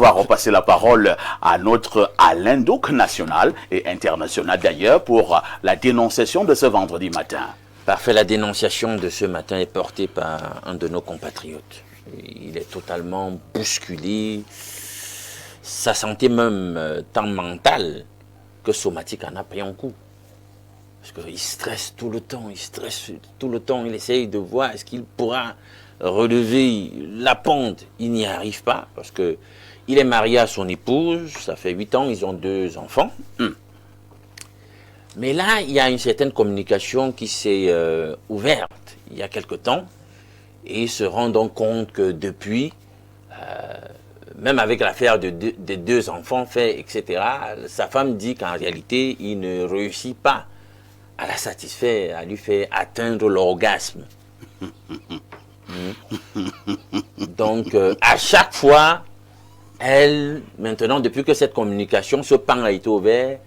va repasser la parole à notre Alain Douc, national et international d'ailleurs, pour la dénonciation de ce vendredi matin. Parfait, la dénonciation de ce matin est portée par un de nos compatriotes. Il est totalement bousculé, sa santé même tant mentale que somatique en a pris un coup. Parce qu'il stresse tout le temps, il essaye de voir est-ce qu'il pourra relever la pente. Il n'y arrive pas parce que il est marié à son épouse, ça fait 8 ans, ils ont 2 enfants. Mais là, il y a une certaine communication qui s'est ouverte il y a quelque temps et ils se rendent donc compte que depuis, même avec l'affaire des 2 enfants faits, etc., sa femme dit qu'en réalité, il ne réussit pas à la satisfaire, à lui faire atteindre l'orgasme. Donc, à chaque fois, elle, maintenant, depuis que cette communication, ce pan a été ouvert,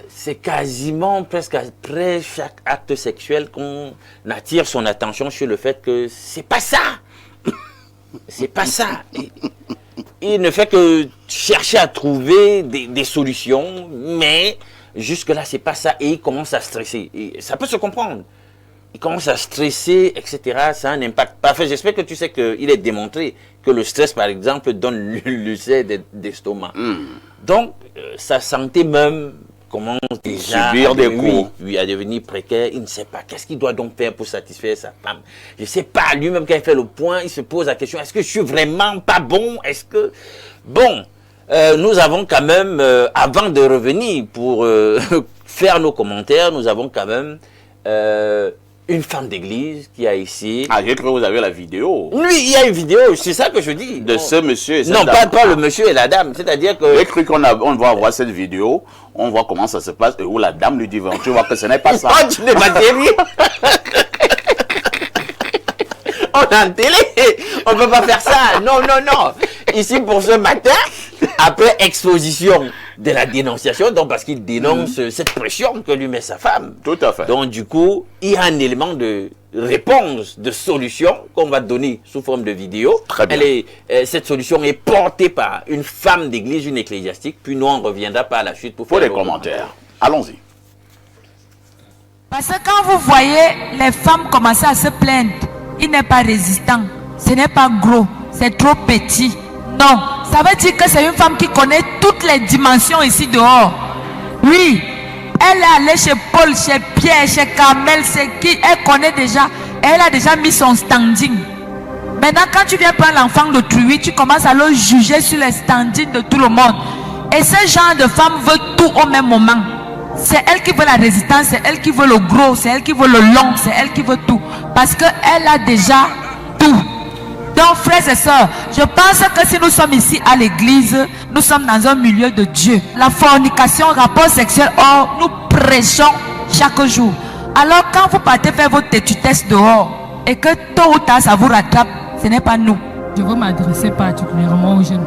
c'est quasiment presque après chaque acte sexuel qu'on attire son attention sur le fait que c'est pas ça. C'est pas ça. Il ne fait que chercher à trouver des solutions, mais jusque-là, c'est pas ça. Et il commence à stresser. Et ça peut se comprendre. Il commence à stresser, etc. Ça a un impact. Parfait, j'espère que tu sais qu'il est démontré que le stress, par exemple, donne l'ulcère d'estomac. Donc, sa santé même commence déjà à devenir précaire. Il ne sait pas qu'est-ce qu'il doit donc faire pour satisfaire sa femme. Je ne sais pas, lui-même quand il fait le point, il se pose la question, est-ce que je suis vraiment pas bon? Est-ce que... Bon, nous avons quand même, avant de revenir pour faire nos commentaires, nous avons quand même une femme d'église qui a essayé... Ah, j'ai cru que vous avez la vidéo. Oui, il y a une vidéo, c'est ça que je dis. De ce monsieur et cette dame. Non, pas le monsieur et la dame, c'est-à-dire que... J'ai cru qu'on va voir cette vidéo, on voit comment ça se passe, et où la dame lui dit, tu vois que ce n'est pas ça. Oh, tu n'es pas terrible. On est en télé, on ne peut pas faire ça. Non. Ici, pour ce matin, après exposition de la dénonciation, donc parce qu'il dénonce cette pression que lui met sa femme. Tout à fait. Donc, du coup, il y a un élément de réponse, de solution qu'on va donner sous forme de vidéo. Très bien. Cette solution est portée par une femme d'église, une ecclésiastique, puis nous, on reviendra par la suite pour faire les commentaires. Allons-y. Parce que quand vous voyez les femmes commencer à se plaindre, il n'est pas résistant, ce n'est pas gros, c'est trop petit. Non, ça veut dire que c'est une femme qui connaît toutes les dimensions ici dehors. Oui, elle est allée chez Paul, chez Pierre, chez Carmel, c'est qui, elle connaît déjà, elle a déjà mis son standing. Maintenant, quand tu viens prendre l'enfant d'autrui, tu commences à le juger sur les standings de tout le monde. Et ce genre de femme veut tout au même moment. C'est elle qui veut la résistance, c'est elle qui veut le gros, c'est elle qui veut le long, c'est elle qui veut tout. Parce qu'elle a déjà tout. Donc, frères et sœurs, je pense que si nous sommes ici à l'église, nous sommes dans un milieu de Dieu. La fornication, rapport sexuel, nous prêchons chaque jour. Alors, quand vous partez faire votre têtutesse dehors, et que tôt ou tard ça vous rattrape, ce n'est pas nous. Je veux m'adresser particulièrement aux jeunes.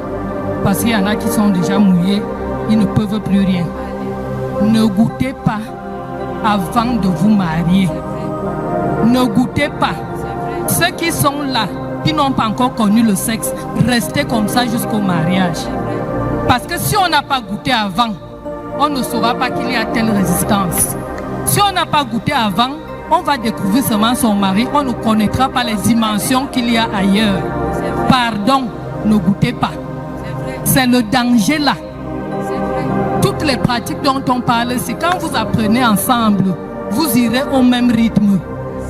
Parce qu'il y en a qui sont déjà mouillés, ils ne peuvent plus rien. Ne goûtez pas avant de vous marier. Ne goûtez pas. Ceux qui sont là, qui n'ont pas encore connu le sexe, restez comme ça jusqu'au mariage. Parce que si on n'a pas goûté avant, on ne saura pas qu'il y a telle résistance. Si on n'a pas goûté avant, on va découvrir seulement son mari, on ne connaîtra pas les dimensions qu'il y a ailleurs. Pardon, ne goûtez pas. C'est le danger là. Toutes les pratiques dont on parle, c'est quand vous apprenez ensemble, vous irez au même rythme.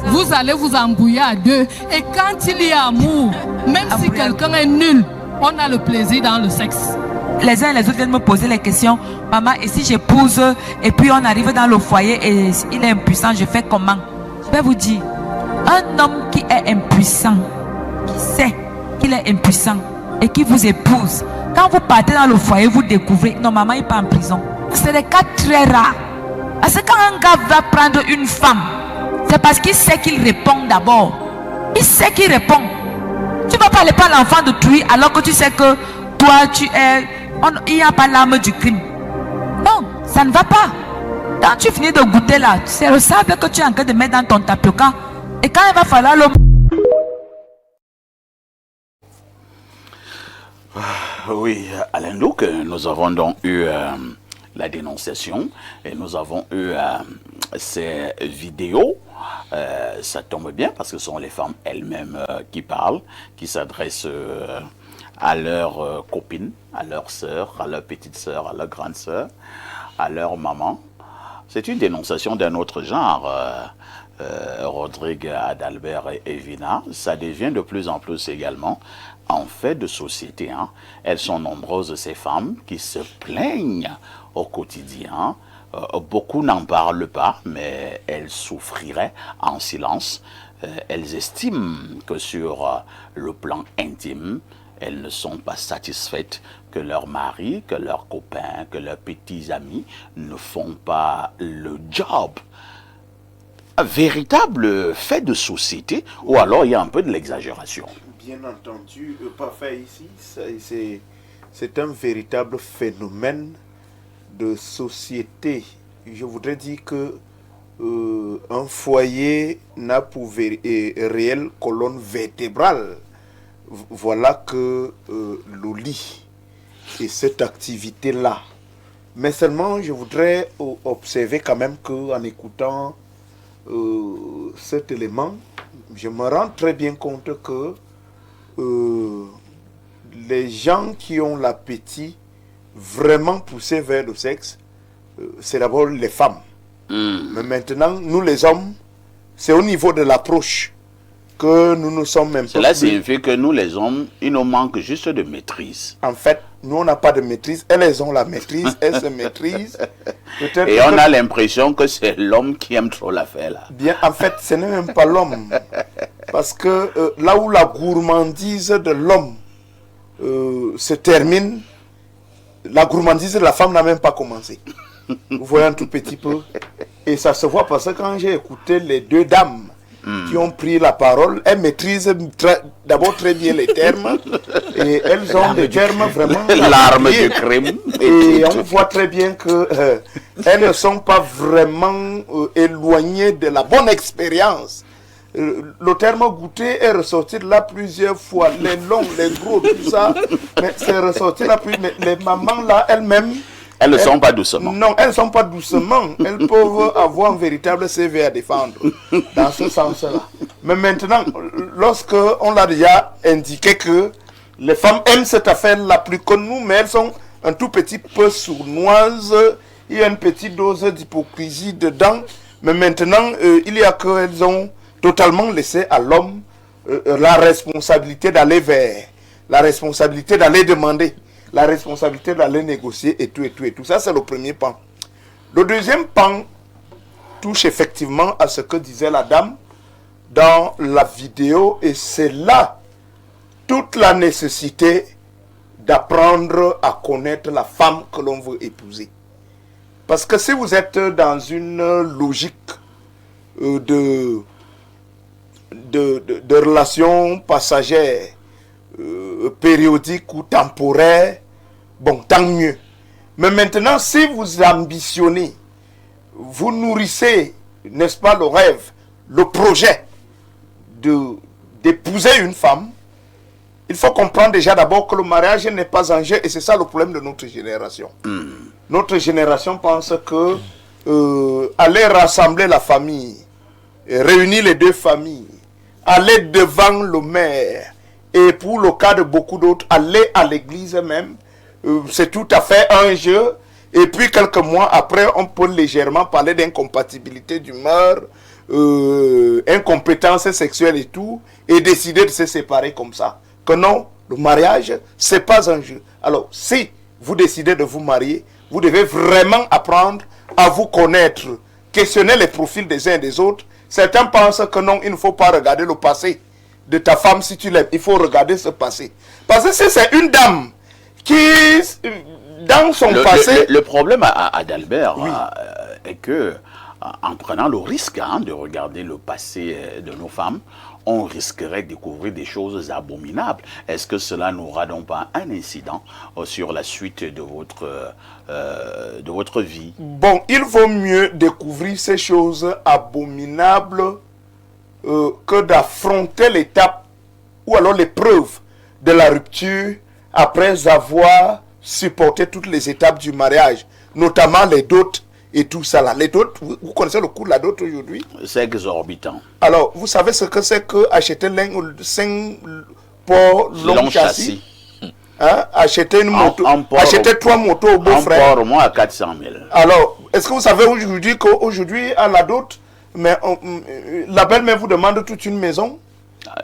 Vous allez vous embrouiller à deux. Et quand il y a amour, même si quelqu'un est nul, on a le plaisir dans le sexe. Les uns et les autres viennent me poser les questions. Maman, et si j'épouse et puis on arrive dans le foyer et il est impuissant, je fais comment? Je vais vous dire, un homme qui est impuissant, qui sait qu'il est impuissant et qui vous épouse, quand vous partez dans le foyer, vous découvrez, non, maman, il n'est pas en prison. C'est des cas très rares. Parce que quand un gars va prendre une femme, c'est parce qu'il sait qu'il répond d'abord. Il sait qu'il répond. Tu ne vas pas aller prendre l'enfant d'autrui alors que tu sais que toi, tu es... il n'y a pas l'âme du crime. Non, ça ne va pas. Quand tu finis de goûter là, c'est le sable que tu es en train de mettre dans ton tapioca. Et quand il va falloir le... Oui, Alain Luc, nous avons donc eu la dénonciation et nous avons eu ces vidéos. Ça tombe bien parce que ce sont les femmes elles-mêmes qui parlent, qui s'adressent à leurs copines, à leurs sœurs, à leurs petites sœurs, à leurs grandes sœurs, à leur maman. C'est une dénonciation d'un autre genre. Rodrigue, Adalbert et Evina, ça devient de plus en plus également en fait de société. Hein. Elles sont nombreuses, ces femmes, qui se plaignent au quotidien. Beaucoup n'en parlent pas, mais elles souffriraient en silence. Elles estiment que sur le plan intime, elles ne sont pas satisfaites que leur mari, que leurs copains, que leurs petits amis ne font pas le job. Un véritable fait de société, ou alors il y a un peu de l'exagération. Bien entendu, pas fait ici, c'est un véritable phénomène de société. Je voudrais dire que un foyer n'a pour réelle colonne vertébrale. Voilà que le lit et cette activité-là. Mais seulement, je voudrais observer quand même qu'en écoutant cet élément, je me rends très bien compte que les gens qui ont l'appétit vraiment poussé vers le sexe, c'est d'abord les femmes. Mais maintenant, nous les hommes, c'est au niveau de l'approche que nous nous sommes même pas. Cela signifie que nous les hommes, il nous manque juste de maîtrise. En fait, nous on n'a pas de maîtrise, elles ont la maîtrise, elles se maîtrisent. Et on a l'impression que c'est l'homme qui aime trop l'affaire là. Bien, en fait, ce n'est même pas l'homme. Parce que là où la gourmandise de l'homme se termine, la gourmandise de la femme n'a même pas commencé. Vous voyez un tout petit peu. Et ça se voit parce que quand j'ai écouté les deux dames qui ont pris la parole, elles maîtrisent d'abord très bien les termes. Et elles ont des termes vraiment... L'arme du crime. Et on voit très bien que elles ne sont pas vraiment éloignées de la bonne expérience. Le terme goûter est ressorti de là plusieurs fois. Les longs, les gros, tout ça. Mais c'est ressorti là. Mais les mamans là, elles-mêmes... Elles ne sont pas doucement. Non, elles ne sont pas doucement. Elles peuvent avoir un véritable CV à défendre. Dans ce sens-là. Mais maintenant, lorsque on l'a déjà indiqué que les femmes aiment cette affaire-là plus que nous, mais elles sont un tout petit peu sournoises. Il y a une petite dose d'hypocrisie dedans. Mais maintenant, il y a qu'elles ont totalement laissé à l'homme la responsabilité d'aller vers, la responsabilité d'aller demander, la responsabilité d'aller négocier et tout et tout et tout. Ça, c'est le premier pan. Le deuxième pan touche effectivement à ce que disait la dame dans la vidéo, et c'est là toute la nécessité d'apprendre à connaître la femme que l'on veut épouser. Parce que si vous êtes dans une logique de relations passagères, périodiques ou temporaires, bon, tant mieux. Mais maintenant, si vous ambitionnez, vous nourrissez, n'est-ce pas, le rêve, le projet d'épouser une femme, il faut comprendre déjà d'abord que le mariage n'est pas un jeu, et c'est ça le problème de notre génération. Notre génération pense que aller rassembler la famille, réunir les deux familles, aller devant le maire, et pour le cas de beaucoup d'autres, aller à l'église même, c'est tout à fait un jeu. Et puis quelques mois après, on peut légèrement parler d'incompatibilité d'humeur, incompétence sexuelle et tout, et décider de se séparer comme ça. Que non, le mariage, c'est pas un jeu. Alors, si vous décidez de vous marier, vous devez vraiment apprendre à vous connaître, questionner les profils des uns et des autres. Certains pensent que non, il ne faut pas regarder le passé de ta femme si tu l'aimes. Il faut regarder ce passé. Parce que si c'est une dame qui, dans son passé... Le problème à Adalbert est que, en prenant le risque de regarder le passé de nos femmes, on risquerait de découvrir des choses abominables. Est-ce que cela n'aura donc pas un incident sur la suite de votre vie? Bon, il vaut mieux découvrir ces choses abominables que d'affronter l'étape ou alors l'épreuve de la rupture après avoir supporté toutes les étapes du mariage, notamment les dots et tout ça là. Les dots, vous connaissez le coût de la dot aujourd'hui? C'est exorbitant. Alors, vous savez ce que c'est que acheter 5 ports long châssis? Hein? Acheter une moto, acheter 3 motos au beau-frère. Un port au moins à 400 000. Alors, est-ce que vous savez aujourd'hui qu'aujourd'hui, à la dot, la belle-mère vous demande toute une maison?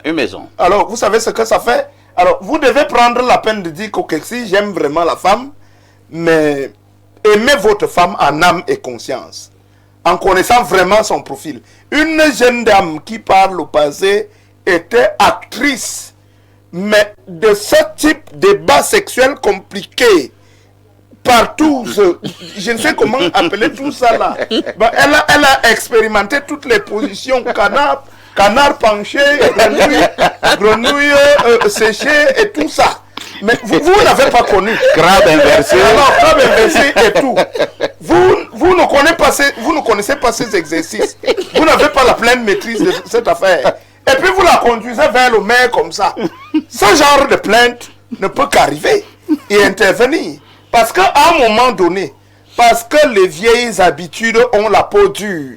Une maison. Alors, vous savez ce que ça fait? Alors, vous devez prendre la peine de dire que si j'aime vraiment la femme, mais aimez votre femme en âme et conscience, en connaissant vraiment son profil. Une jeune dame qui parle au passé était actrice, mais de ce type de débat sexuel compliqué, partout, je ne sais comment appeler tout ça là. Ben, elle a expérimenté toutes les positions, canard penché, grenouille séchée et tout ça. Mais vous n'avez pas connu. Crabe inversé. Alors, crabe inversé et tout. Vous ne connaissez pas ces exercices. Vous n'avez pas la pleine maîtrise de cette affaire. Et puis vous la conduisez vers le maire comme ça. Ce genre de plainte ne peut qu'arriver et intervenir. Parce qu'à un moment donné, parce que les vieilles habitudes ont la peau dure,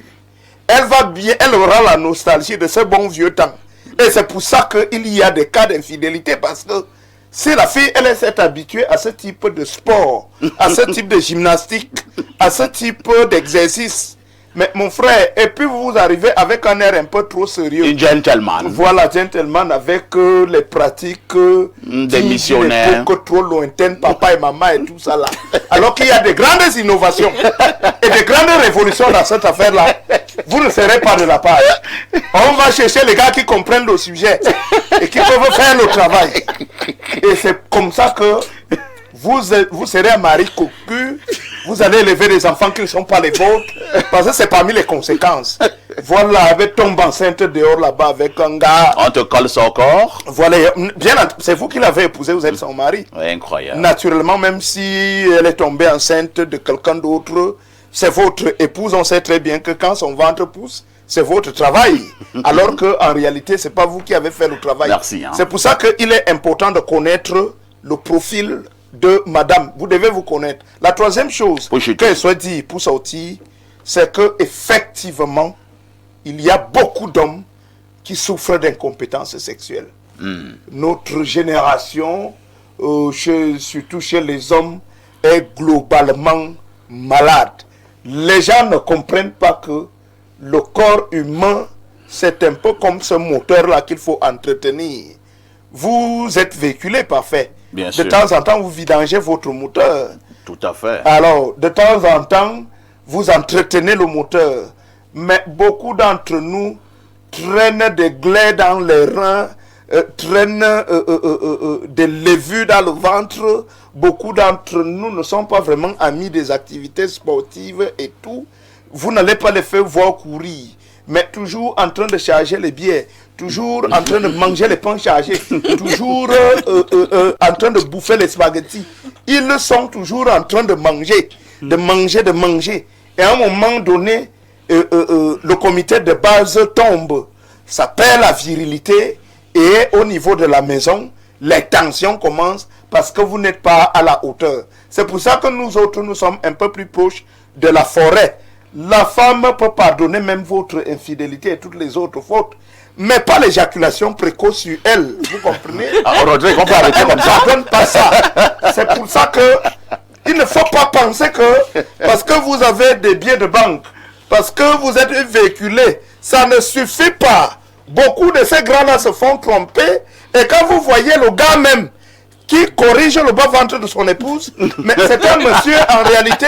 elle aura la nostalgie de ce bon vieux temps. Et c'est pour ça qu'il y a des cas d'infidélité, parce que si la fille, elle s'est habituée à ce type de sport, à ce type de gymnastique, à ce type d'exercice, mais mon frère, et puis vous arrivez avec un air un peu trop sérieux. Un gentleman. Voilà, gentleman, avec les pratiques des missionnaires. Trop lointaines, papa et maman et tout ça là. Alors qu'il y a de grandes innovations et de grandes révolutions dans cette affaire-là. Vous ne serez pas de la part. On va chercher les gars qui comprennent le sujet et qui peuvent faire le travail. Et c'est comme ça que vous serez un mari cocu, vous allez élever des enfants qui ne sont pas les vôtres, parce que c'est parmi les conséquences. Voilà, avec tombe enceinte dehors là-bas avec un gars. On te colle son corps. Voilà, c'est vous qui l'avez épousé, vous êtes son mari. Incroyable. Naturellement, même si elle est tombée enceinte de quelqu'un d'autre, c'est votre épouse, on sait très bien que quand son ventre pousse, c'est votre travail. Alors qu'en réalité, c'est pas vous qui avez fait le travail. Merci. Hein. C'est pour ça qu'il est important de connaître le profil de madame. Vous devez vous connaître. La troisième chose qu'elle soit dit pour sortir, c'est que effectivement, il y a beaucoup d'hommes qui souffrent d'incompétence sexuelle. Notre génération, surtout chez les hommes, est globalement malade. Les gens ne comprennent pas que le corps humain, c'est un peu comme ce moteur-là qu'il faut entretenir. Vous êtes véhiculé, parfait. Bien sûr. De temps en temps, vous vidangez votre moteur. Tout à fait. Alors, de temps en temps, vous entretenez le moteur. Mais beaucoup d'entre nous traînent des glaies dans les reins, traînent des levures dans le ventre. Beaucoup d'entre nous ne sont pas vraiment amis des activités sportives et tout. Vous n'allez pas les faire voir courir, mais toujours en train de charger les bières, toujours en train de manger les pains chargés, toujours en train de bouffer les spaghettis. Ils sont toujours en train de manger, de manger. Et à un moment donné, le comité de base tombe. Ça perd la virilité et au niveau de la maison, les tensions commencent parce que vous n'êtes pas à la hauteur. C'est pour ça que nous autres, nous sommes un peu plus proches de la forêt. La femme peut pardonner même votre infidélité et toutes les autres fautes, mais pas l'éjaculation précoce sur elle. Vous comprenez? On peut arrêter comme ça. Ne pas ça. C'est pour ça que il ne faut pas penser que parce que vous avez des billets de banque, parce que vous êtes véhiculé, ça ne suffit pas. Beaucoup de ces grands-là se font tromper et quand vous voyez le gars même qui corrige le bas-ventre de son épouse, mais c'est un monsieur en réalité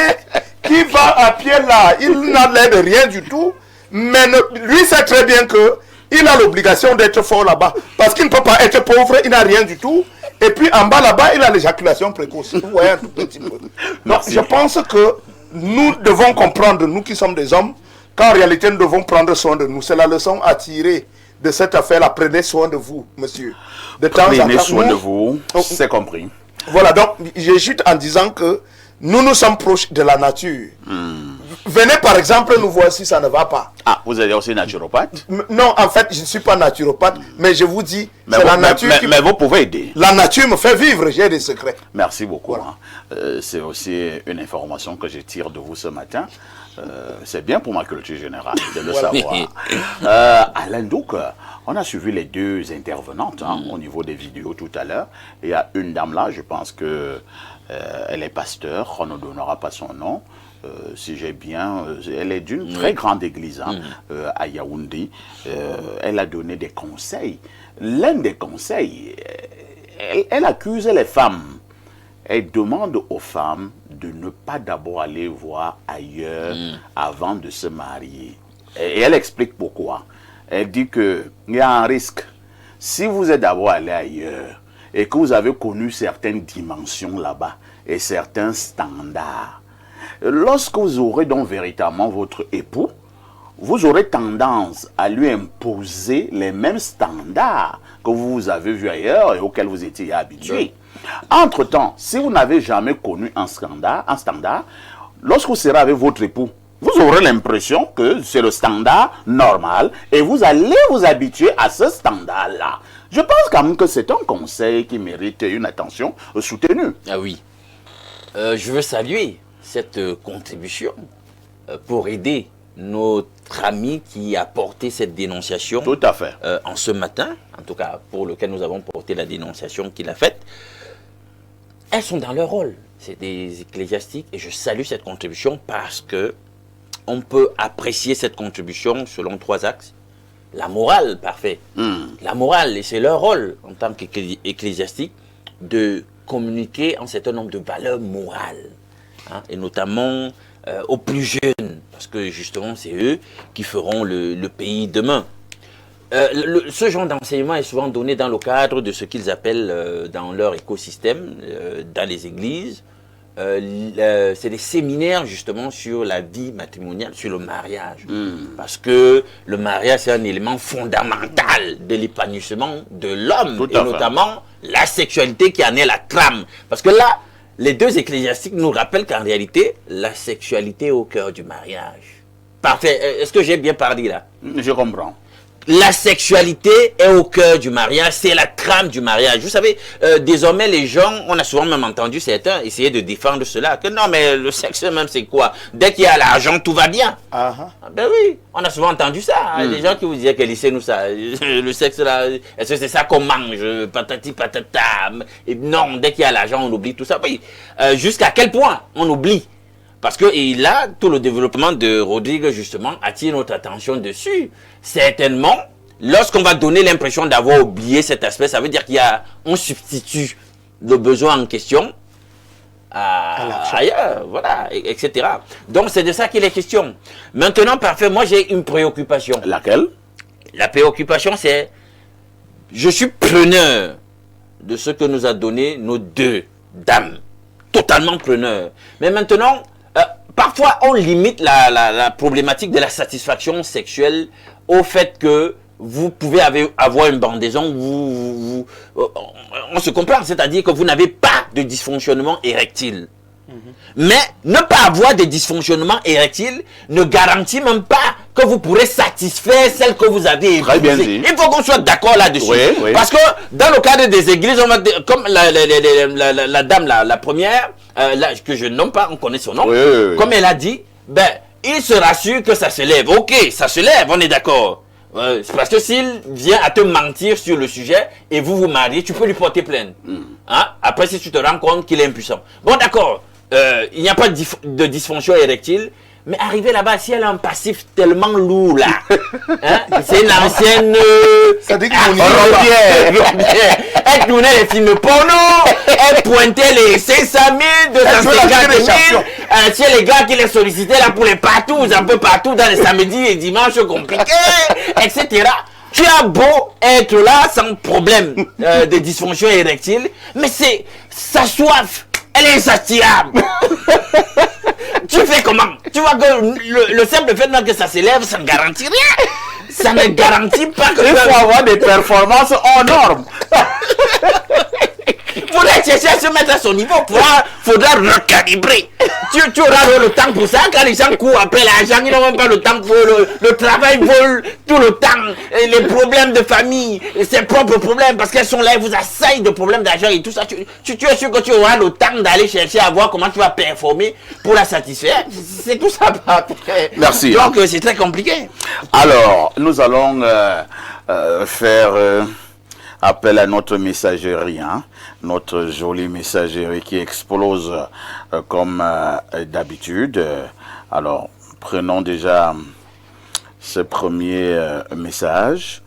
qui va à pied là, il n'a l'air de rien du tout, mais lui sait très bien que il a l'obligation d'être fort là-bas, parce qu'il ne peut pas être pauvre, il n'a rien du tout, et puis en bas là-bas, il a l'éjaculation précoce. Vous voyez un tout petit peu. Donc je pense que nous devons comprendre, nous qui sommes des hommes, qu'en réalité nous devons prendre soin de nous. C'est la leçon à tirer de cette affaire-là. Prenez soin de vous, monsieur. De temps en temps. Prenez soin de vous, c'est compris. Voilà, donc j'ajoute en disant que nous sommes proches de la nature. Venez par exemple nous voir si ça ne va pas. Ah, vous êtes aussi naturopathe? Non, en fait, je ne suis pas naturopathe, mais je vous dis, c'est la nature qui... Mais vous pouvez aider. La nature me fait vivre, j'ai des secrets. Merci beaucoup. Voilà. C'est aussi une information que je tire de vous ce matin. C'est bien pour ma culture générale de le savoir. Alain, donc, on a suivi les deux intervenantes au niveau des vidéos tout à l'heure. Il y a une dame là, je pense que elle est pasteur, on ne donnera pas son nom. Si j'ai bien, elle est d'une très grande église à Yaoundé. Elle a donné des conseils. L'un des conseils, elle accuse les femmes. Elle demande aux femmes de ne pas d'abord aller voir ailleurs avant de se marier. Et elle explique pourquoi. Elle dit qu'il y a un risque. Si vous êtes d'abord allé ailleurs et que vous avez connu certaines dimensions là-bas et certains standards, lorsque vous aurez donc véritablement votre époux, vous aurez tendance à lui imposer les mêmes standards que vous avez vus ailleurs et auxquels vous étiez habitués. Entre-temps, si vous n'avez jamais connu un standard, lorsque vous serez avec votre époux, vous aurez l'impression que c'est le standard normal et vous allez vous habituer à ce standard-là. Je pense quand même que c'est un conseil qui mérite une attention soutenue. Ah oui. Je veux saluer cette contribution pour aider notre ami qui a porté cette dénonciation. Tout à fait. En ce matin, en tout cas pour lequel nous avons porté la dénonciation qu'il a faite. Elles sont dans leur rôle. C'est des ecclésiastiques et je salue cette contribution parce que on peut apprécier cette contribution selon 3 axes. La morale, parfait. La morale, et c'est leur rôle en tant qu'ecclésiastique de communiquer un certain nombre de valeurs morales. Et notamment aux plus jeunes, parce que justement c'est eux qui feront le pays demain. Ce genre d'enseignement est souvent donné dans le cadre de ce qu'ils appellent dans leur écosystème, dans les églises. C'est des séminaires justement sur la vie matrimoniale, sur le mariage. Parce que le mariage c'est un élément fondamental de l'épanouissement de l'homme, et notamment la sexualité qui en est la trame. Parce que là, les deux ecclésiastiques nous rappellent qu'en réalité, la sexualité est au cœur du mariage. Parfait. Est-ce que j'ai bien parlé là? Je comprends. La sexualité est au cœur du mariage, c'est la trame du mariage. Vous savez, désormais les gens, on a souvent même entendu certains essayer de défendre cela, que non mais le sexe même c'est quoi? Dès qu'il y a l'argent, tout va bien. Ben oui, on a souvent entendu ça. Des gens qui vous disaient que laissez-nous ça, le sexe là, est-ce que c'est ça qu'on mange? Patati patata. Et non, dès qu'il y a l'argent, on oublie tout ça. Oui, jusqu'à quel point on oublie? Parce que et là, tout le développement de Rodrigue, justement, attire notre attention dessus. Certainement, lorsqu'on va donner l'impression d'avoir oublié cet aspect, ça veut dire qu'il y a un substitut de besoin en question ailleurs, voilà, etc. Donc, c'est de ça qu'il est question. Maintenant, parfait, moi, j'ai une préoccupation. Laquelle? La préoccupation, c'est, je suis preneur de ce que nous a donné nos deux dames. Totalement preneur. Mais maintenant, parfois, on limite la problématique de la satisfaction sexuelle au fait que vous pouvez avoir une bandaison, on se comprend, c'est-à-dire que vous n'avez pas de dysfonctionnement érectile. Mais ne pas avoir de dysfonctionnement érectile ne garantit même pas que vous pourrez satisfaire celle que vous avez épousée. Très bien dit. Il faut qu'on soit d'accord là-dessus. Oui. Parce que dans le cadre des églises, on va dire, comme la dame, la première, que je nomme pas, on connaît son nom, comme elle a dit, ben, il se rassure que ça se lève. Ok, ça se lève, on est d'accord. C'est parce que s'il vient à te mentir sur le sujet et vous vous mariez, tu peux lui porter plainte. Après, si tu te rends compte qu'il est impuissant. Bon, d'accord. Il n'y a pas de dysfonction érectile, mais arrivé là-bas, si elle a un passif tellement lourd là, c'est une ancienne. Ça dit elle tournait les films porno, elle pointait les 500 000, 250 000. C'est les gars qui les sollicitaient là pour les partout, un peu partout dans les samedis et dimanches compliqués, etc. Tu as beau être là sans problème de dysfonction érectile, mais c'est sa soif. Elle est insatiable. Tu fais comment? Tu vois que le simple fait que ça s'élève, ça ne garantit rien. Ça ne garantit pas que... Il faut avoir des performances hors normes. Pour chercher à se mettre à son niveau. Faudra recalibrer. Tu auras le temps pour ça. Quand les gens courent après l'argent, ils n'auront pas le temps pour le travail, vole tout le temps. Et les problèmes de famille, ses propres problèmes, parce qu'elles sont là, elles vous assaillent de problèmes d'argent et tout ça. Tu es sûr que tu auras le temps d'aller chercher à voir comment tu vas performer pour la satisfaire. C'est tout ça. Merci. Donc, c'est très compliqué. Alors, nous allons faire appel à notre messagerie, hein, notre jolie messagerie qui explose comme d'habitude. Alors, prenons déjà ce premier message.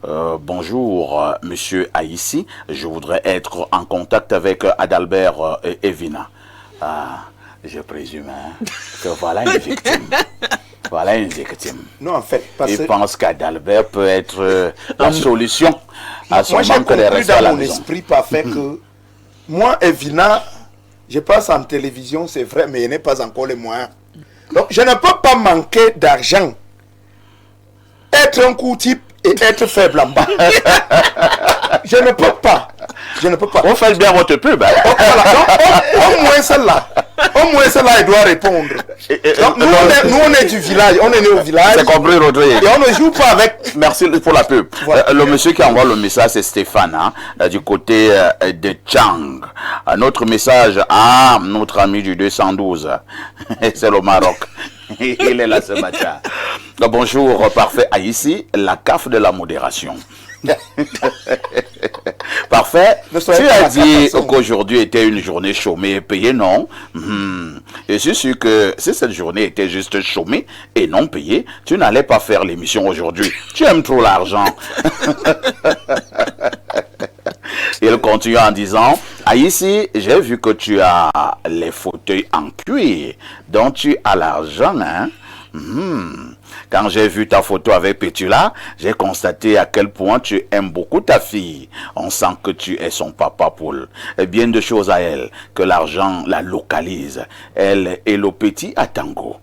Bonjour, monsieur Aïssi. Je voudrais être en contact avec Adalbert Evina. Je présume que voilà une victime. Voilà une victime. Non, en fait, parce que... Il pense qu'Adalbert peut être la solution à son moi, j'ai manque de compris respect à dans la mon maison. esprit parfait que moi, Evina, je passe en télévision, c'est vrai, mais je n'ai pas encore les moyens. Donc, je ne peux pas manquer d'argent, être un coup type et être faible en bas. Je ne peux pas. Je ne peux pas. On fait bien votre pub. Hein? Voilà. Donc, au moins celle-là. Au moins celle-là, il doit répondre. Donc, nous, on est du village. On est né au village. C'est compris, Rodrigue. Et on ne joue pas avec... Merci pour la pub. Voilà. Le monsieur qui envoie le message, c'est Stéphane, hein, du côté de Tchang. Notre message à notre ami du 212. C'est le Maroc. Il est là ce matin. Bonjour, parfait. Ici, la CAF de la modération. Parfait. Tu as dit qu'aujourd'hui était une journée chômée et payée, non? Je suis sûr que si cette journée était juste chômée et non payée, tu n'allais pas faire l'émission aujourd'hui. Tu aimes trop l'argent. Il continue en disant, ici, j'ai vu que tu as les fauteuils en cuir, donc tu as l'argent, hein? Quand j'ai vu ta photo avec Pétula, j'ai constaté à quel point tu aimes beaucoup ta fille. On sent que tu es son papa poule. Et bien de choses à elle, que l'argent la localise. Elle et le petit à tango.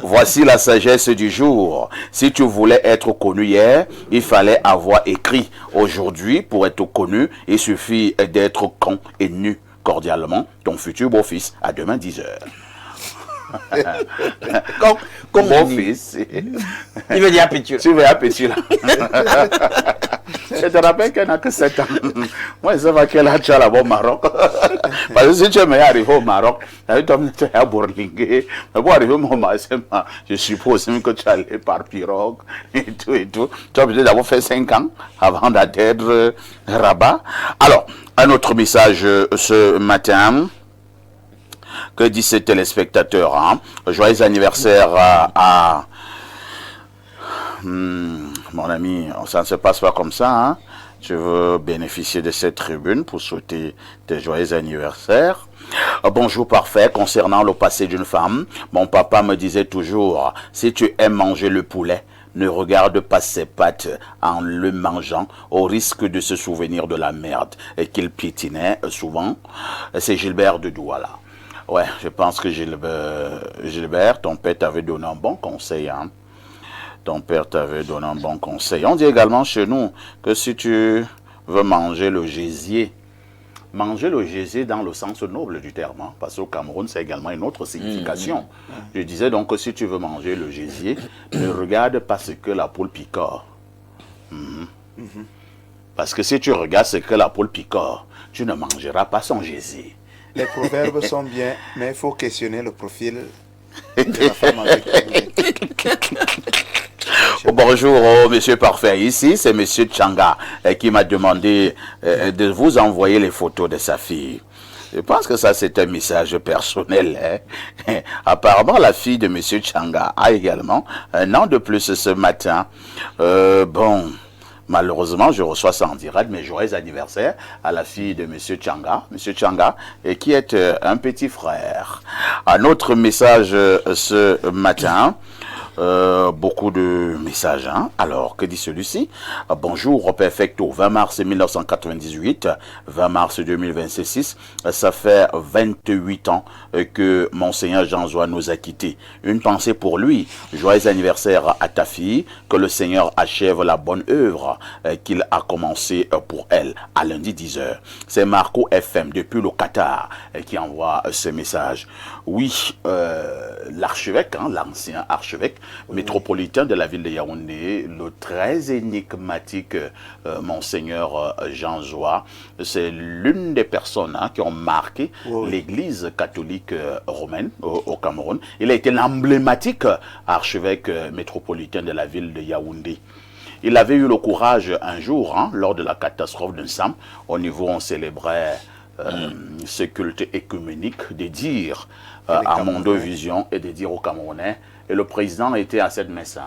Voici la sagesse du jour. Si tu voulais être connu hier, il fallait avoir écrit. Aujourd'hui, pour être connu, il suffit d'être con et nu. Cordialement, ton futur beau-fils. À demain 10h. Comme mon fils. Il veut dire Pétula. Tu veux à Pétula. Je te rappelle qu'elle n'a que 7 ans. Moi, je sais pas quel âge tu as là-bas au Maroc. Parce que si tu es arrivé au Maroc, tu es à Bourlingué. Mais pour arriver au Maroc, je suppose que tu es allé par pirogue et tout et tout. Tu as peut-être d'avoir fait 5 ans avant d'atteindre Rabat. Alors, un autre message ce matin. Que disent ces téléspectateurs, hein? Joyeux anniversaire à mon ami, ça ne se passe pas comme ça, hein? Je veux bénéficier de cette tribune pour souhaiter tes joyeux anniversaires. Bonjour parfait, concernant le passé d'une femme, mon papa me disait toujours, si tu aimes manger le poulet, ne regarde pas ses pattes en le mangeant au risque de se souvenir de la merde et qu'il piétinait souvent. C'est Gilbert de Douala. Ouais, je pense que Gilbert, ton père t'avait donné un bon conseil, hein. Ton père t'avait donné un bon conseil. On dit également chez nous que si tu veux manger le gésier dans le sens noble du terme, hein, parce qu'au Cameroun, c'est également une autre signification. Je disais donc que si tu veux manger le gésier, ne regarde pas ce que la poule picore. Parce que si tu regardes ce que la poule picore, tu ne mangeras pas son gésier. Les proverbes sont bien, mais il faut questionner le profil de la femme avec Bonjour, monsieur parfait. Ici, c'est monsieur Tchanga qui m'a demandé de vous envoyer les photos de sa fille. Je pense que ça, c'est un message personnel. Hein? Apparemment, la fille de monsieur Tchanga a également un an de plus ce matin. Bon... Malheureusement, je reçois ça en direct, mais joyeux anniversaire à la fille de monsieur Tchanga, et qui est un petit frère. Un autre message ce matin, Beaucoup de messages. Hein? Alors, que dit celui-ci? Bonjour, Perfecto. 20 mars 1998, 20 mars 2026, ça fait 28 ans que Monseigneur Jean-Zois nous a quittés. Une pensée pour lui. Joyeux anniversaire à ta fille. Que le Seigneur achève la bonne œuvre qu'il a commencé pour elle. À lundi 10h. C'est Marco FM depuis le Qatar qui envoie ce message. Oui, l'archevêque, hein, l'ancien archevêque métropolitain de la ville de Yaoundé, le très énigmatique Monseigneur Jean-Zois, c'est l'une des personnes qui ont marqué l'église catholique romaine au Cameroun. Il a été l'emblématique archevêque métropolitain de la ville de Yaoundé. Il avait eu le courage un jour, lors de la catastrophe d'un Sam, au niveau où on célébrait ce culte écuménique, de dire à Mondovision et de dire aux Camerounais, et le président était à cette messe,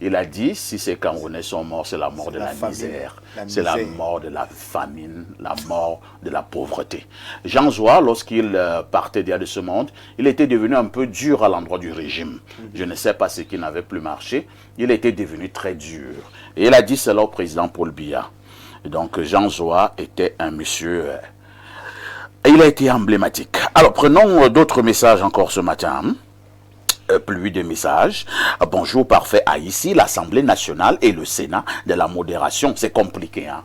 il a dit, si ces Camerounais sont morts, c'est la mort de la misère, c'est la mort de la famine, la mort de la pauvreté. Jean-Zois, lorsqu'il partait de ce monde, il était devenu un peu dur à l'endroit du régime. Je ne sais pas ce qui n'avait plus marché, il était devenu très dur. Et il a dit cela au président Paul Biya. Et donc Jean-Zois était un monsieur... il a été emblématique. Alors prenons d'autres messages encore ce matin. Pluie de messages. Bonjour, parfait. À ici, l'Assemblée nationale et le Sénat de la modération. C'est compliqué, hein?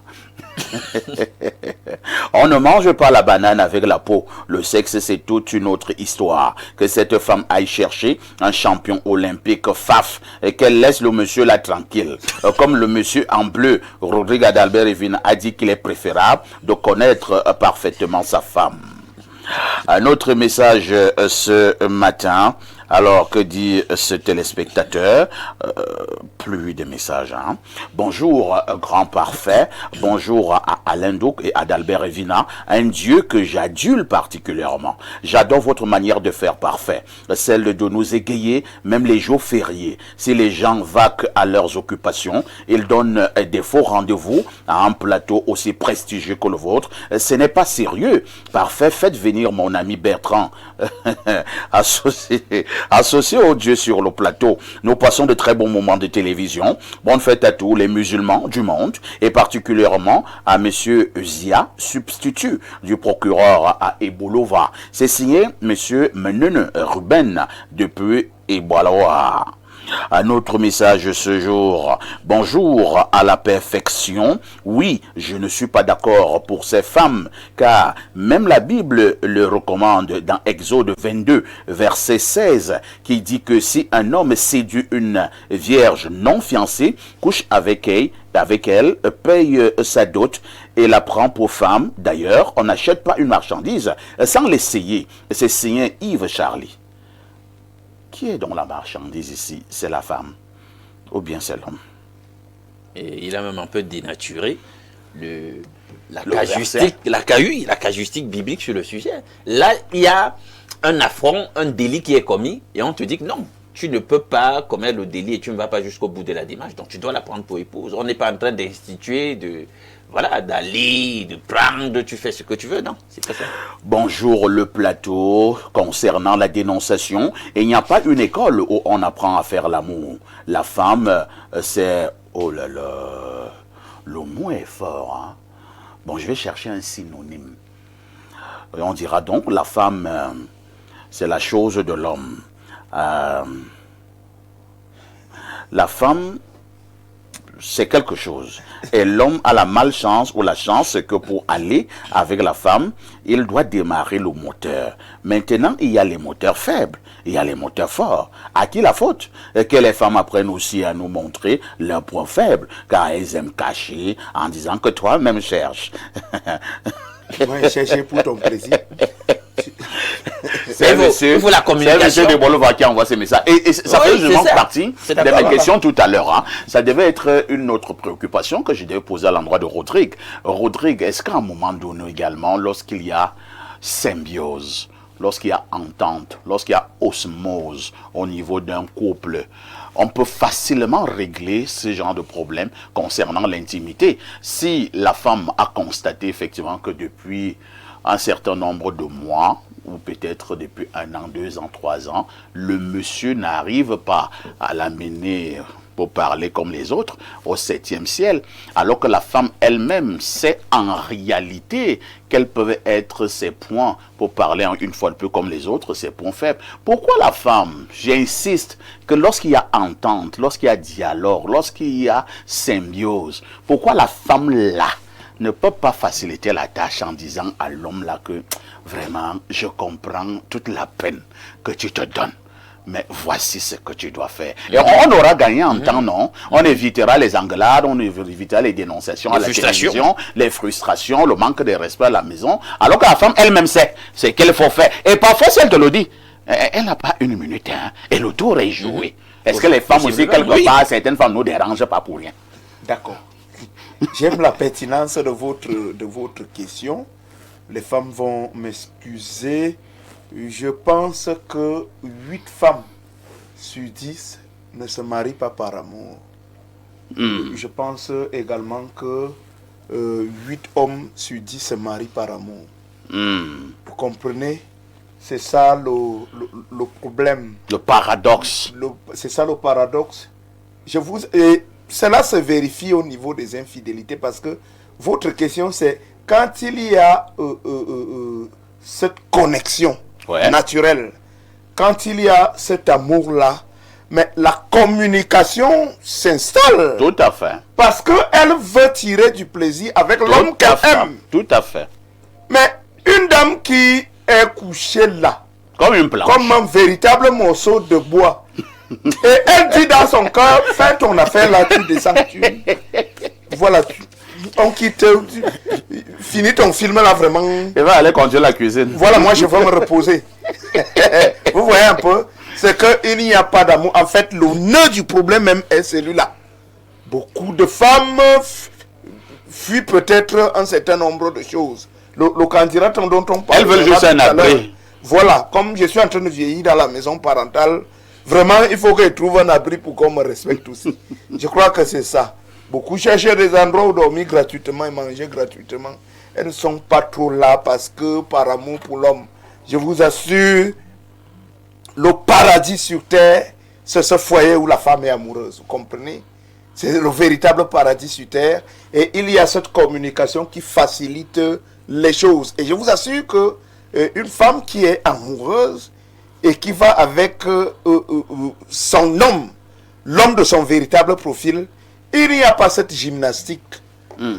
On ne mange pas la banane avec la peau. Le sexe, c'est toute une autre histoire. Que cette femme aille chercher un champion olympique faf et qu'elle laisse le monsieur là tranquille. Comme le monsieur en bleu, Rodrigue Adalbert Evina, a dit qu'il est préférable de connaître parfaitement sa femme. Un autre message ce matin. Alors, que dit ce téléspectateur? Pluie de messages. Hein? Bonjour, grand parfait. Bonjour à Alain Douk et à Adalbert Evina. Un Dieu que j'adule particulièrement. J'adore votre manière de faire parfait. Celle de nous égayer, même les jours fériés. Si les gens vaquent à leurs occupations, ils donnent des faux rendez-vous à un plateau aussi prestigieux que le vôtre. Ce n'est pas sérieux. Parfait, faites venir mon ami Bertrand. Associés au Dieu sur le plateau, nous passons de très bons moments de télévision. Bonne fête à tous les musulmans du monde et particulièrement à Monsieur Zia, substitut du procureur à Ebolova. C'est signé Monsieur Menene Ruben depuis Ebolawa. Un autre message ce jour. Bonjour à la perfection. Oui, je ne suis pas d'accord pour ces femmes, car même la Bible le recommande dans Exode 22, verset 16, qui dit que si un homme séduit une vierge non fiancée, couche avec elle, paye sa dot et la prend pour femme. D'ailleurs, on n'achète pas une marchandise sans l'essayer. C'est signé Yves Charlie. Qui est dans la marchandise ici? C'est la femme ou bien c'est l'homme? Et il a même un peu dénaturé la casuistique biblique sur le sujet. Là, il y a un affront, un délit qui est commis et on te dit que non, tu ne peux pas commettre le délit et tu ne vas pas jusqu'au bout de la démarche, donc tu dois la prendre pour épouse. On n'est pas en train d'instituer d'aller, de prendre, tu fais ce que tu veux, non, c'est pas ça. Bonjour le plateau, concernant la dénonciation, il n'y a pas une école où on apprend à faire l'amour. La femme, c'est, oh là là, le mot est fort, hein. Bon, je vais chercher un synonyme. On dira donc, la femme, c'est la chose de l'homme. La femme, c'est quelque chose. Et l'homme a la malchance ou la chance que pour aller avec la femme, il doit démarrer le moteur. Maintenant, il y a les moteurs faibles, il y a les moteurs forts. À qui la faute? Que les femmes apprennent aussi à nous montrer leurs points faibles, car elles aiment cacher en disant que toi-même cherches. Moi, chercher pour ton plaisir. C'est monsieur de Bolova qui envoie ces messages. Et ça fait justement partie de mes questions tout à l'heure. Hein. Ça devait être une autre préoccupation que je devais poser à l'endroit de Rodrigue. Rodrigue, est-ce qu'à un moment donné également, lorsqu'il y a symbiose, lorsqu'il y a entente, lorsqu'il y a osmose au niveau d'un couple, on peut facilement régler ce genre de problème concernant l'intimité? Si la femme a constaté effectivement que depuis un certain nombre de mois ou peut-être depuis 1 an, 2 ans, 3 ans, le monsieur n'arrive pas à l'amener, pour parler comme les autres, au 7e ciel, alors que la femme elle-même sait en réalité quels peuvent être ses points, pour parler une fois de plus comme les autres, ses points faibles. Pourquoi la femme, j'insiste, que lorsqu'il y a entente, lorsqu'il y a dialogue, lorsqu'il y a symbiose, pourquoi la femme là ne peut pas faciliter la tâche en disant à l'homme là que vraiment je comprends toute la peine que tu te donnes, mais voici ce que tu dois faire. Et on aura gagné en temps, non? On évitera les engueulades, on évitera les dénonciations à la télévision, les frustrations, le manque de respect à la maison, alors que la femme elle-même sait ce qu'elle faut faire. Et parfois, si elle te le dit, elle n'a pas 1 minute, hein, et le tour est joué. Est-ce que les femmes aussi, quelque part, certaines femmes ne nous dérangent pas pour rien? D'accord. J'aime la pertinence de votre question. Les femmes vont m'excuser. Je pense que 8 femmes sur 10 ne se marient pas par amour. Je pense également que 8 hommes sur 10 se marient par amour. Vous comprenez? C'est ça le problème. Le paradoxe. C'est ça le paradoxe. Et cela se vérifie au niveau des infidélités, parce que votre question c'est quand il y a cette connexion naturelle, quand il y a cet amour-là, mais la communication s'installe. Tout à fait. Parce qu'elle veut tirer du plaisir avec l'homme qu'elle aime. Tout à fait. Mais une dame qui est couchée là, comme une planche, comme un véritable morceau de bois, et elle dit dans son cœur, fais ton affaire là, tu descends, voilà, on quitte, finis ton film là vraiment. Elle va aller conduire la cuisine. Voilà, moi je vais me reposer. Vous voyez un peu, c'est qu'il n'y a pas d'amour. En fait, le nœud du problème même est celui-là. Beaucoup de femmes fuient peut-être un certain nombre de choses. Le candidat dont on parle. Elles veulent juste un abri. Voilà, comme je suis en train de vieillir dans la maison parentale, vraiment, il faut que je trouve un abri pour qu'on me respecte aussi. Je crois que c'est ça. Beaucoup cherchent des endroits où dormir gratuitement et manger gratuitement. Elles ne sont pas trop là parce que par amour pour l'homme. Je vous assure, le paradis sur terre, c'est ce foyer où la femme est amoureuse. Vous comprenez? C'est le véritable paradis sur terre. Et il y a cette communication qui facilite les choses. Et je vous assure que une femme qui est amoureuse et qui va avec son homme, l'homme de son véritable profil, il n'y a pas cette gymnastique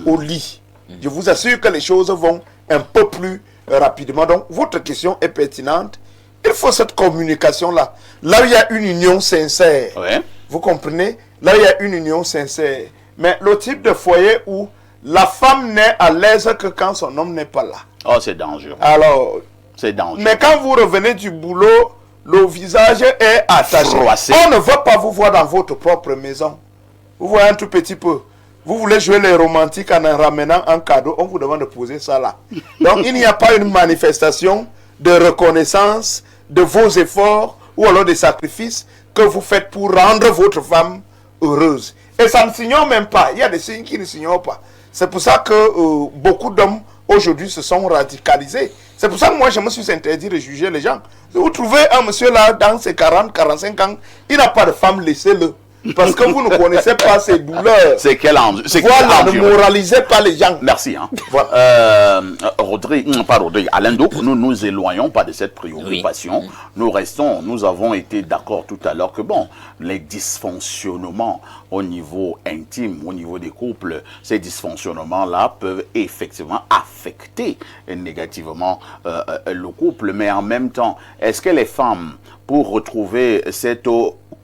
au lit. Je vous assure que les choses vont un peu plus rapidement. Donc, votre question est pertinente. Il faut cette communication-là. Là où il y a une union sincère. Ouais. Vous comprenez? Là où il y a une union sincère. Mais le type de foyer où la femme n'est à l'aise que quand son homme n'est pas là. Oh, c'est dangereux. Alors, c'est dangereux. mais quand vous revenez du boulot, le visage est attaché. Froissé. On ne veut pas vous voir dans votre propre maison. Vous voyez un tout petit peu. Vous voulez jouer les romantiques en ramenant un cadeau, on vous demande de poser ça là. Donc il n'y a pas une manifestation de reconnaissance de vos efforts ou alors des sacrifices que vous faites pour rendre votre femme heureuse. Et ça ne s'ignore même pas. Il y a des signes qui ne s'ignorent pas. C'est pour ça que beaucoup d'hommes aujourd'hui se sont radicalisés. C'est pour ça que moi je me suis interdit de juger les gens. Si vous trouvez un monsieur là dans ses 40, 45 ans, il n'a pas de femme, laissez-le. Parce que vous ne connaissez pas ses douleurs. C'est quel endroit? Voilà, ne moralisez pas les gens. Merci. Hein. Voilà. Alain Douk, nous nous éloignons pas de cette préoccupation. Oui. Nous avons été d'accord tout à l'heure que bon, les dysfonctionnements au niveau intime, au niveau des couples, ces dysfonctionnements-là peuvent effectivement affecter négativement le couple. Mais en même temps, est-ce que les femmes, pour retrouver cette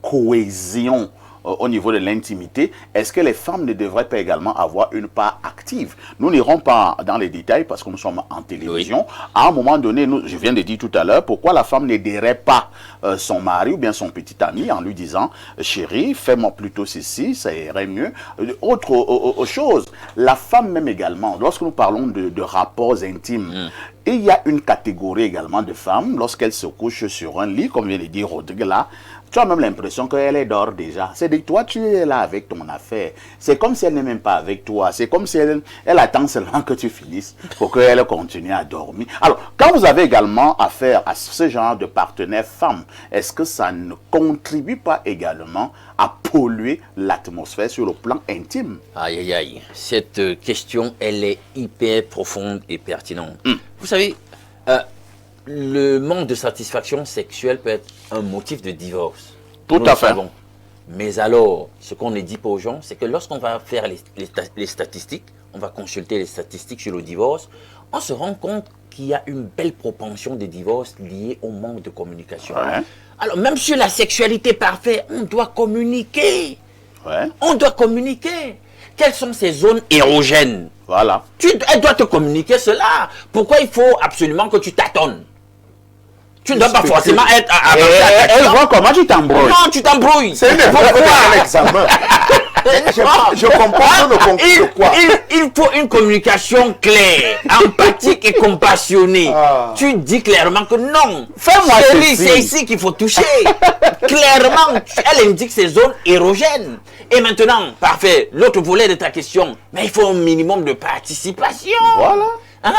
cohésion au niveau de l'intimité, est-ce que les femmes ne devraient pas également avoir une part active? Nous n'irons pas dans les détails parce que nous sommes en télévision. Oui. À un moment donné, je viens de dire tout à l'heure, pourquoi la femme n'aiderait pas son mari ou bien son petit ami en lui disant « Chérie, fais-moi plutôt ceci, ça irait mieux. » Autre chose, la femme même également, lorsque nous parlons de rapports intimes, il y a une catégorie également de femmes, lorsqu'elles se couchent sur un lit, comme vient de dire Rodrigue là, tu as même l'impression qu'elle est dort déjà. C'est-à-dire toi, tu es là avec ton affaire. C'est comme si elle n'est même pas avec toi. C'est comme si elle attend seulement que tu finisses pour qu'elle continue à dormir. Alors, quand vous avez également affaire à ce genre de partenaires femmes, est-ce que ça ne contribue pas également à polluer l'atmosphère sur le plan intime? Aïe, aïe, aïe. Cette question, elle est hyper profonde et pertinente. Vous savez, le manque de satisfaction sexuelle peut être un motif de divorce. Tout à fait. Mais alors, ce qu'on ne dit pas aux gens, c'est que lorsqu'on va faire les statistiques, on va consulter les statistiques sur le divorce, on se rend compte qu'il y a une belle propension de divorce liée au manque de communication. Ouais. Alors, même sur la sexualité parfaite, on doit communiquer. Ouais. On doit communiquer. Quelles sont ces zones érogènes? Voilà. Elle doit te communiquer cela. Pourquoi il faut absolument que tu tâtonnes? Tu ne dois pas forcément être Elle voit comment tu t'embrouilles. Non, tu t'embrouilles. C'est une épreuve de l'examen. Je comprends le concours de quoi. Il faut une communication claire, empathique et compassionnée. Tu dis clairement que non. Fais-moi chérie, ceci. c'est ici qu'il faut toucher. Clairement, elle indique ces zones érogènes. Et maintenant, parfait, l'autre volet de ta question, mais il faut un minimum de participation. Voilà. Hein?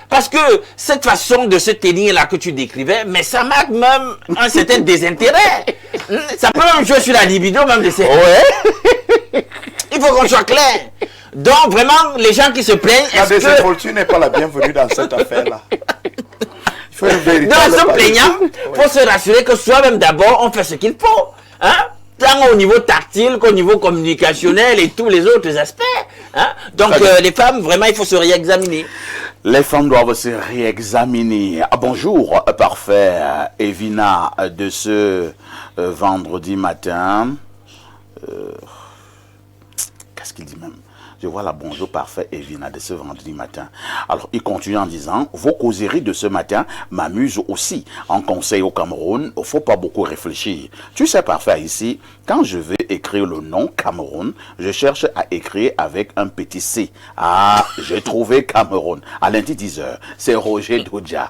Parce que cette façon de se tenir là que tu décrivais, mais ça marque même un certain désintérêt. Ça peut même jouer sur la libido même de ces... Ouais. Il faut qu'on soit clair. Donc vraiment, les gens qui se plaignent, La est-ce que... désinvolture n'est pas la bienvenue dans cette affaire-là. Il faut une Dans véritable ce plaignant, il faut se rassurer que soi-même d'abord, on fait ce qu'il faut. Hein? Tant au niveau tactile qu'au niveau communicationnel et tous les autres aspects. Hein? Donc les femmes, vraiment, il faut se réexaminer. Les femmes doivent se réexaminer. Ah, bonjour, parfait, Evina, de ce vendredi matin. Qu'est-ce qu'il dit même? Je vois la bonjour parfait Evina de ce vendredi matin. Alors, il continue en disant, vos causeries de ce matin m'amusent aussi. En conseil au Cameroun, il ne faut pas beaucoup réfléchir. Tu sais, parfait, ici, quand je vais écrire le nom Cameroun, je cherche à écrire avec un petit C. Ah, j'ai trouvé Cameroun. À lundi 10h, c'est Roger Doudja.